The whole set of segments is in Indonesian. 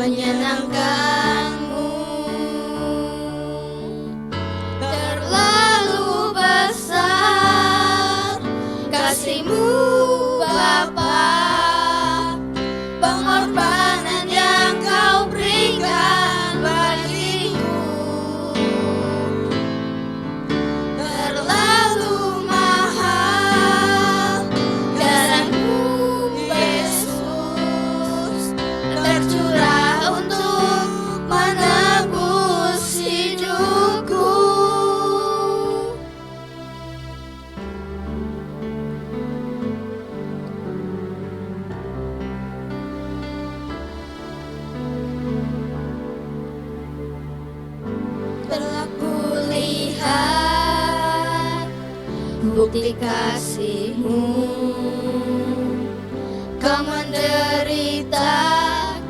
menyenangkanmu. Terlalu besar kasih-Mu Bapa, pengorbanan yang Kau berikan bagiku. Terlalu mahal darah-Mu Yesus, tercurah untuk menebus hidupku. Telah kulihat bukti kasih-Mu, Kau menderita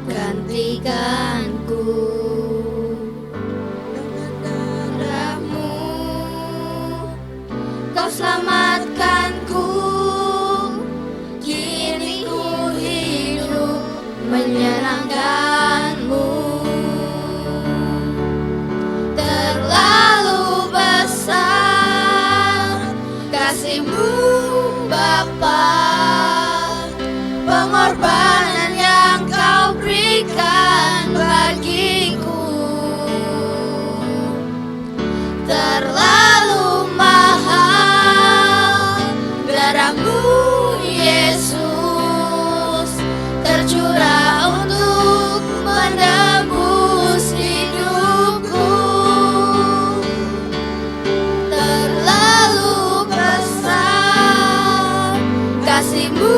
gantikanku. Dengan darah-Mu Kau selamatkanku. Kini ku hidup menyenangkan-Mu. Terlalu besar kasih-Mu Bapa, pengorbanan yang Kau berikan bagiku. Terlalu mahal darah-Mu Yesus, tercurah untuk menebus hidupku. Terlalu besar kasih-Mu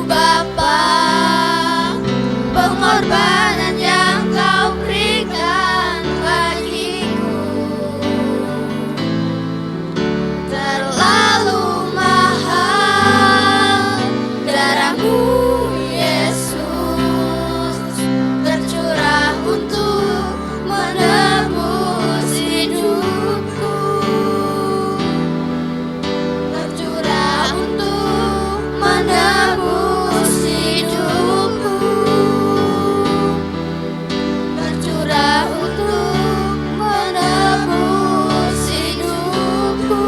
Bapa, pengorbanan yang Kau berikan bagiku. Terlalu mahal darah-Mu Yesus, tercurah untuk menebus hidupku. Tercurah untuk menebus hidupku. Tercurah untuk menebus hidupku.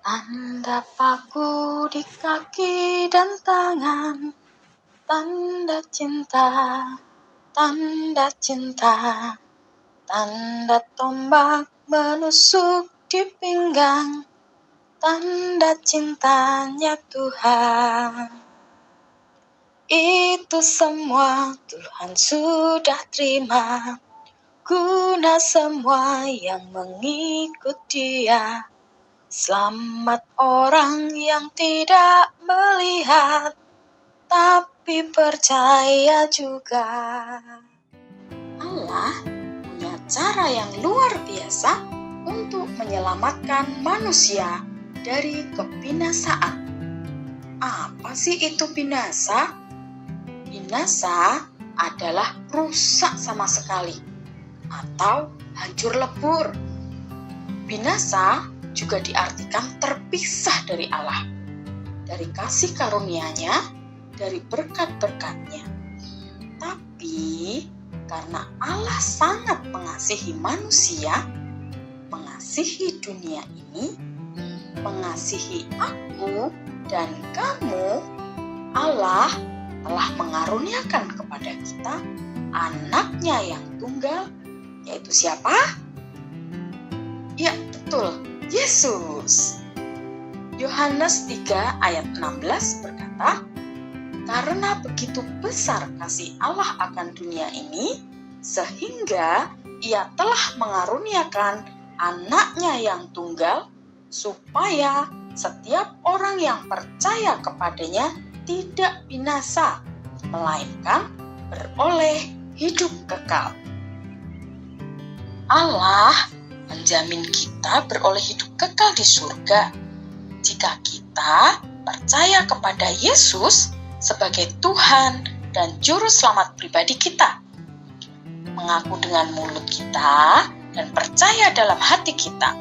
Tanda paku di kaki dan tangan, tanda cinta, tanda cinta, tanda tombak menusuk di pinggang, tanda cintanya Tuhan. Itu semua Tuhan sudah terima, guna semua yang mengikut Dia. Selamat orang yang tidak melihat, tapi percaya juga. Allah punya cara yang luar biasa untuk menyelamatkan manusia dari kebinasaan. Apa sih itu binasa? Binasa adalah rusak sama sekali atau hancur lebur. Binasa juga diartikan terpisah dari Allah, dari kasih karunia-Nya, dari berkat-berkat-Nya. Tapi karena Allah sangat mengasihi manusia, mengasihi dunia ini, mengasihi aku dan kamu, Allah telah mengaruniakan kepada kita Anak-Nya yang tunggal, yaitu siapa? Ya, betul, Yesus. Yohanes 3 ayat 16 berkata, karena begitu besar kasih Allah akan dunia ini, sehingga Ia telah mengaruniakan Anak-Nya yang tunggal, supaya setiap orang yang percaya kepadanya tidak binasa, melainkan beroleh hidup kekal. Allah menjamin kita beroleh hidup kekal di surga jika kita percaya kepada Yesus sebagai Tuhan dan Juru Selamat pribadi kita. Mengaku dengan mulut kita dan percaya dalam hati kita,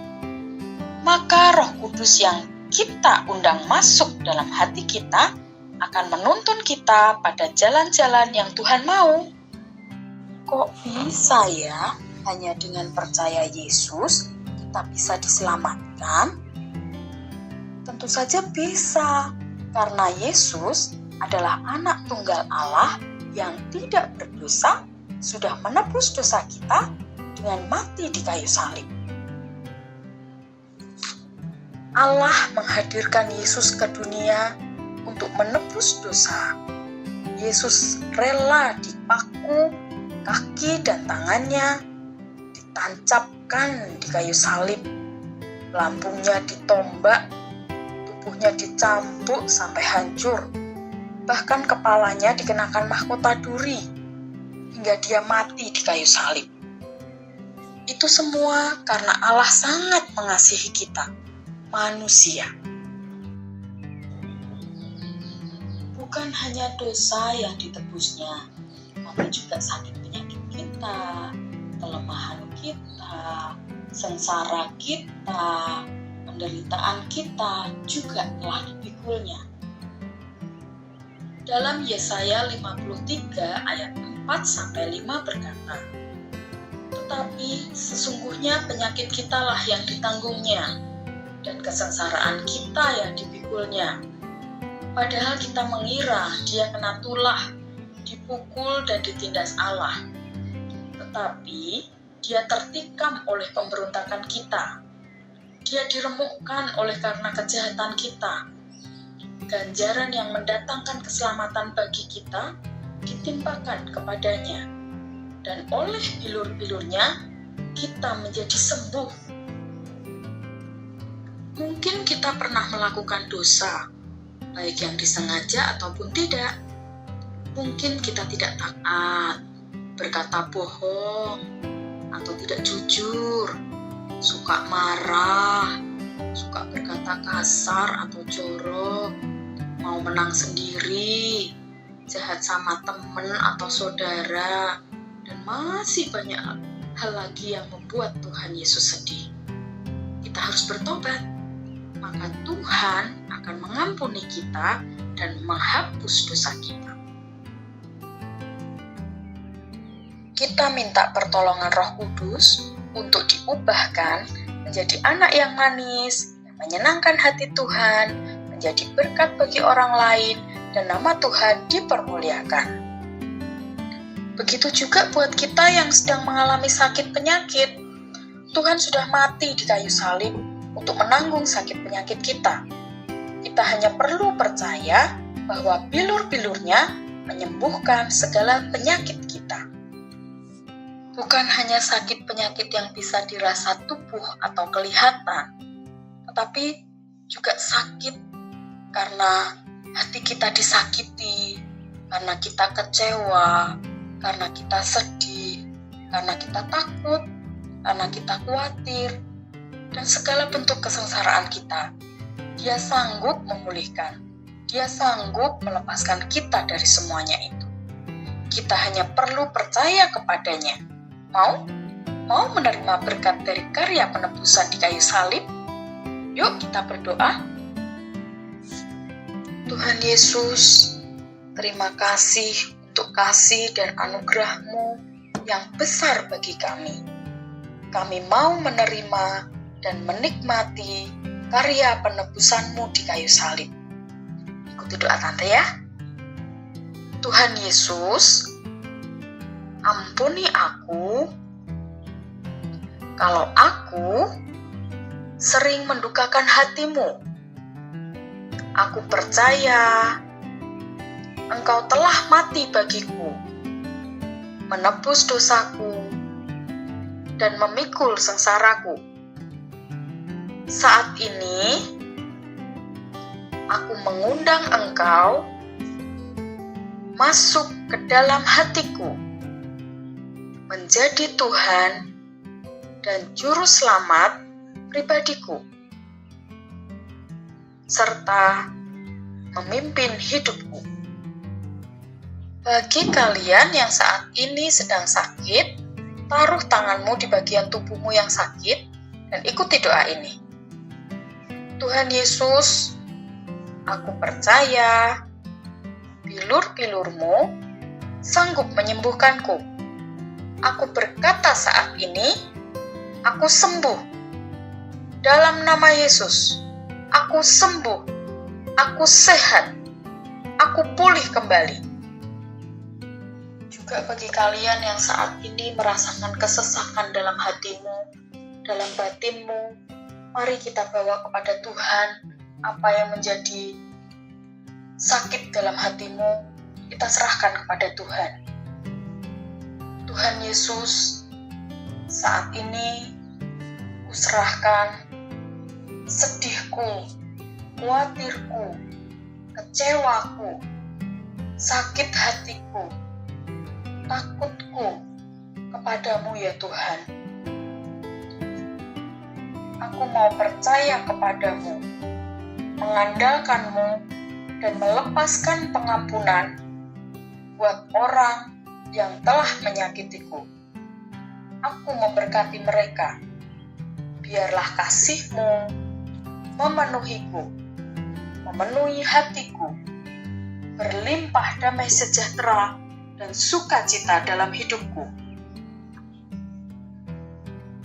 maka Roh Kudus yang kita undang masuk dalam hati kita akan menuntun kita pada jalan-jalan yang Tuhan mau. Kok bisa ya, hanya dengan percaya Yesus kita bisa diselamatkan? Tentu saja bisa, karena Yesus adalah anak tunggal Allah yang tidak berdosa, sudah menebus dosa kita dengan mati di kayu salib. Allah menghadirkan Yesus ke dunia untuk menebus dosa. Yesus rela dipaku kaki dan tangannya, ditancapkan di kayu salib, lambungnya ditombak, tubuhnya dicambuk sampai hancur, bahkan kepalanya dikenakan mahkota duri, hingga dia mati di kayu salib. Itu semua karena Allah sangat mengasihi kita, manusia. Bukan hanya dosa yang ditebusnya, tapi juga sakit penyakit kita, kelemahan kita, sengsara kita, penderitaan kita juga telah dipikulnya. Dalam Yesaya 53 ayat 4-5 berkata, "Tetapi sesungguhnya penyakit kitalah yang ditanggungnya, dan kesengsaraan kita yang dipikulnya. Padahal kita mengira dia kena tulah, dipukul dan ditindas Allah. Tetapi dia tertikam oleh pemberontakan kita. Dia diremukkan oleh karena kejahatan kita. Ganjaran yang mendatangkan keselamatan bagi kita ditimpakan kepadanya. Dan oleh bilur-bilurnya kita menjadi sembuh." Mungkin kita pernah melakukan dosa, baik yang disengaja ataupun tidak. Mungkin kita tidak taat, berkata bohong, atau tidak jujur, suka marah, suka berkata kasar atau jorok, mau menang sendiri, jahat sama teman atau saudara, dan masih banyak hal lagi yang membuat Tuhan Yesus sedih. Kita harus bertobat, maka Tuhan akan mengampuni kita dan menghapus dosa kita. Kita minta pertolongan Roh Kudus untuk diubahkan menjadi anak yang manis, yang menyenangkan hati Tuhan, menjadi berkat bagi orang lain, dan nama Tuhan dipermuliakan. Begitu juga buat kita yang sedang mengalami sakit penyakit. Tuhan sudah mati di kayu salib untuk menanggung sakit penyakit kita. Kita hanya perlu percaya bahwa bilur-bilurnya menyembuhkan segala penyakit kita. Bukan hanya sakit penyakit yang bisa dirasa tubuh atau kelihatan, tetapi juga sakit karena hati kita disakiti, karena kita kecewa, karena kita sedih, karena kita takut, karena kita khawatir, dan segala bentuk kesengsaraan kita. Dia sanggup memulihkan, dia sanggup melepaskan kita dari semuanya itu. Kita hanya perlu percaya kepadanya. Mau menerima berkat dari karya penebusan di kayu salib? Yuk kita berdoa. Tuhan Yesus, terima kasih untuk kasih dan anugerah-Mu yang besar bagi kami. Kami mau menerima dan menikmati karya penebusan-Mu di kayu salib. Ikuti doa Tante ya. Tuhan Yesus, ampuni aku kalau aku sering mendukakan hati-Mu. Aku percaya Engkau telah mati bagiku, menebus dosaku, dan memikul sengsaraku. Saat ini, aku mengundang Engkau masuk ke dalam hatiku, menjadi Tuhan dan Juru Selamat pribadiku. serta memimpin hidupku. Bagi kalian yang saat ini sedang sakit, taruh tanganmu di bagian tubuhmu yang sakit dan ikuti doa ini. Tuhan Yesus, aku percaya bilur-bilurmu sanggup menyembuhkanku. Aku berkata saat ini, aku sembuh. Dalam nama Yesus, aku sembuh. Aku sehat. Aku pulih kembali. Juga bagi kalian yang saat ini merasakan kesesakan dalam hatimu, dalam batinmu, mari kita bawa kepada Tuhan apa yang menjadi sakit dalam hatimu, kita serahkan kepada Tuhan. Tuhan Yesus, saat ini kuserahkan sedihku, khawatirku, kecewaku, sakit hatiku, takutku kepadamu ya Tuhan. Aku mau percaya kepadamu, mengandalkanmu, dan melepaskan pengampunan buat orang yang telah menyakitiku. Aku memberkati mereka. Biarlah kasih-Mu memenuhiku, memenuhi hatiku, berlimpah damai sejahtera dan sukacita dalam hidupku.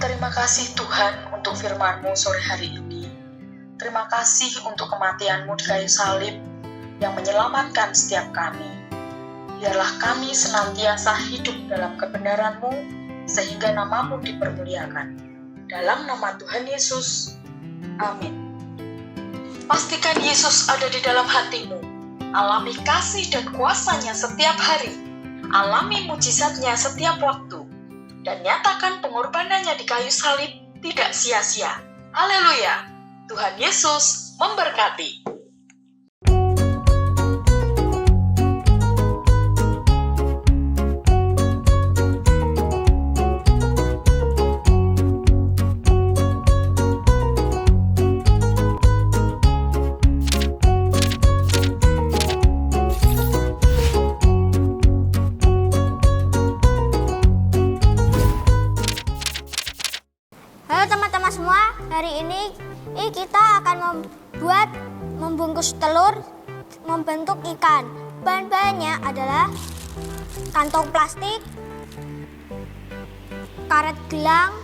Terima kasih Tuhan untuk firman-Mu sore hari ini. Terima kasih untuk kematian-Mu di kayu salib yang menyelamatkan setiap kami. Biarlah kami senantiasa hidup dalam kebenaran-Mu sehingga nama-Mu dipermuliakan. Dalam nama Tuhan Yesus, amin. Pastikan Yesus ada di dalam hatimu. Alami kasih dan kuasa-Nya setiap hari. Alami mujizat-Nya setiap waktu. Dan nyatakan pengorbanannya di kayu salib tidak sia-sia. Haleluya! Tuhan Yesus memberkati. Halo teman-teman semua, hari ini kita akan membungkus telur membentuk ikan. Bahan-bahannya adalah kantong plastik, karet gelang,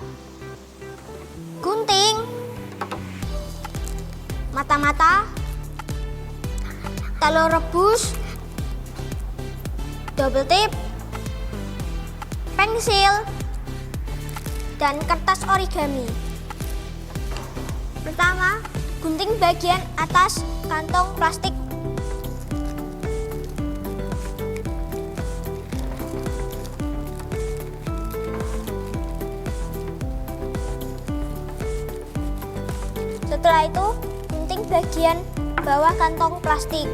gunting, mata-mata, telur rebus, double tip, pensil, dan kertas origami. Pertama, gunting bagian atas kantong plastik. Setelah itu, gunting bagian bawah kantong plastik.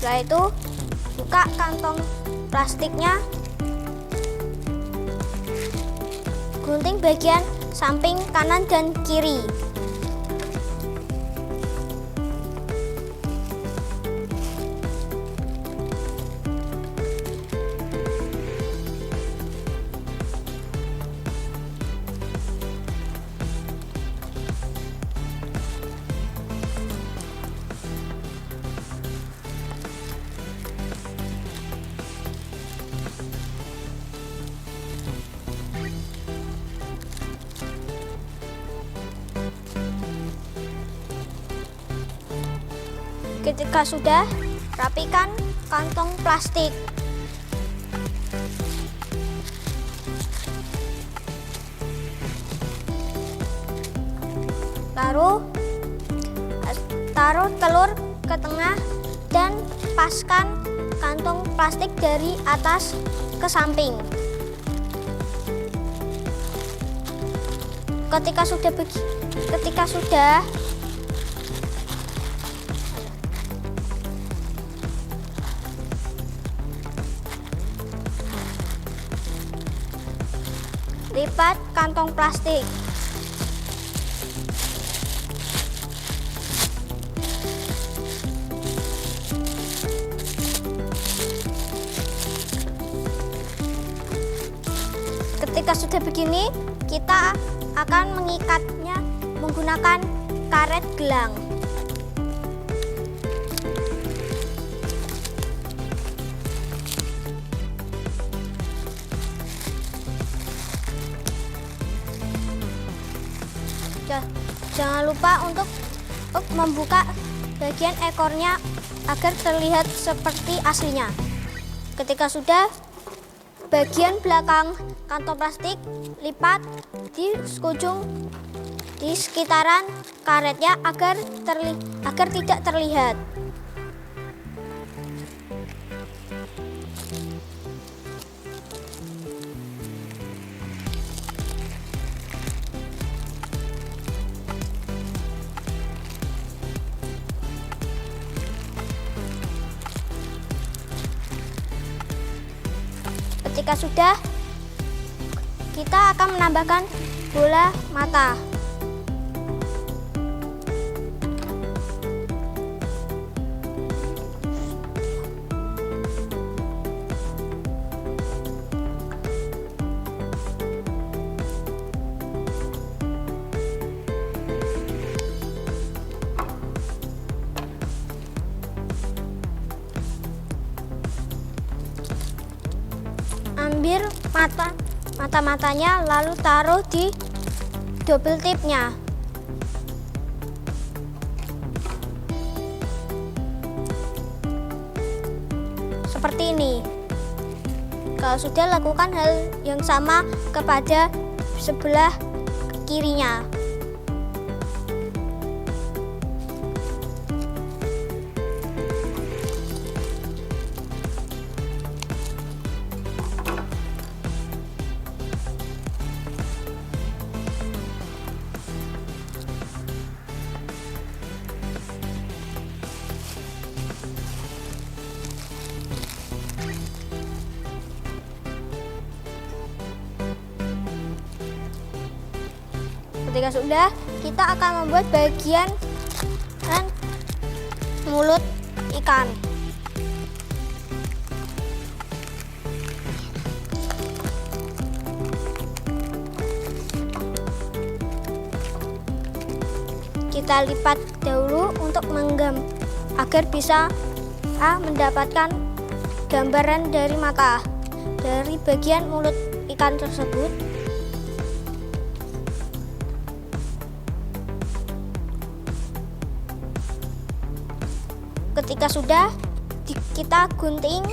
Setelah itu, buka kantong plastiknya, gunting bagian samping kanan dan kiri. Ketika sudah, rapikan kantong plastik. Lalu, taruh telur ke tengah dan paskan kantong plastik dari atas ke samping. Ketika sudah lipat kantong plastik. Ketika sudah begini, kita akan mengikatnya menggunakan karet gelang. Jangan lupa untuk membuka bagian ekornya agar terlihat seperti aslinya. Ketika sudah, bagian belakang kantong plastik lipat di sekujung di sekitaran karetnya agar tidak terlihat. Ketika sudah, kita akan menambahkan bola mata. Ambil mata-matanya lalu taruh di double tipnya. Seperti ini. Kalau sudah, lakukan hal yang sama kepada sebelah kirinya. Ketika sudah, kita akan membuat bagian mulut ikan. Kita lipat dahulu untuk agar bisa mendapatkan gambaran dari mata dari bagian mulut ikan tersebut. Ketika sudah, kita gunting.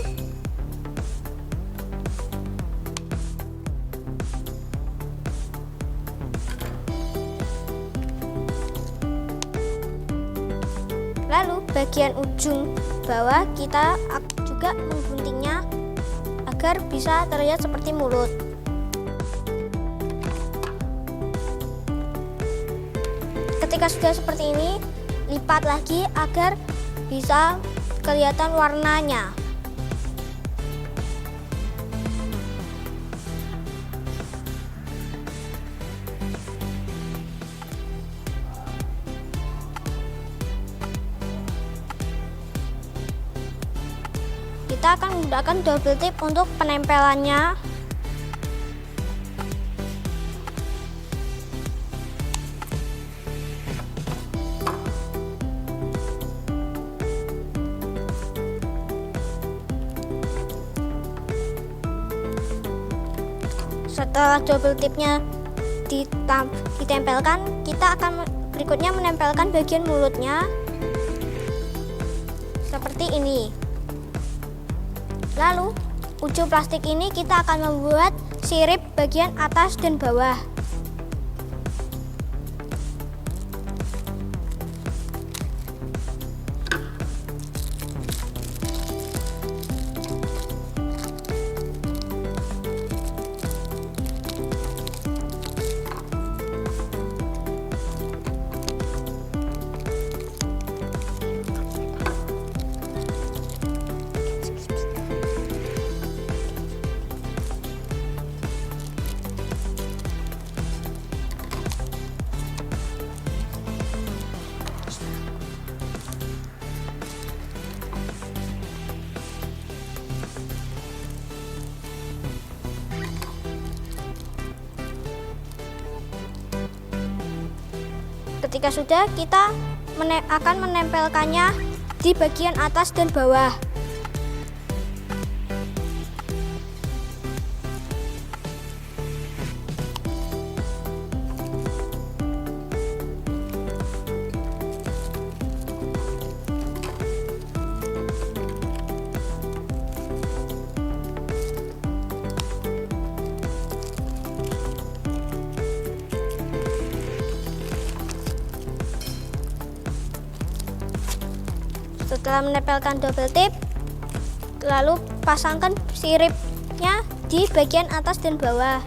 Lalu bagian ujung bawah kita juga mengguntingnya agar bisa terlihat seperti mulut. Ketika sudah seperti ini, lipat lagi agar bisa kelihatan warnanya. Kita akan menggunakan double tip untuk penempelannya. Setelah double tipnya ditempelkan, kita akan berikutnya menempelkan bagian mulutnya seperti ini. Lalu ujung plastik ini kita akan membuat sirip bagian atas dan bawah. Jika sudah, kita akan menempelkannya di bagian atas dan bawah. Setelah menempelkan double tip, lalu pasangkan siripnya di bagian atas dan bawah.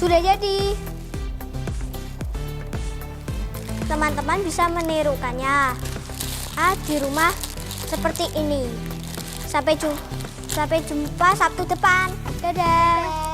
Sudah jadi. Teman-teman bisa menirukannya di rumah seperti ini. Sampai jumpa Sabtu depan. Dadah.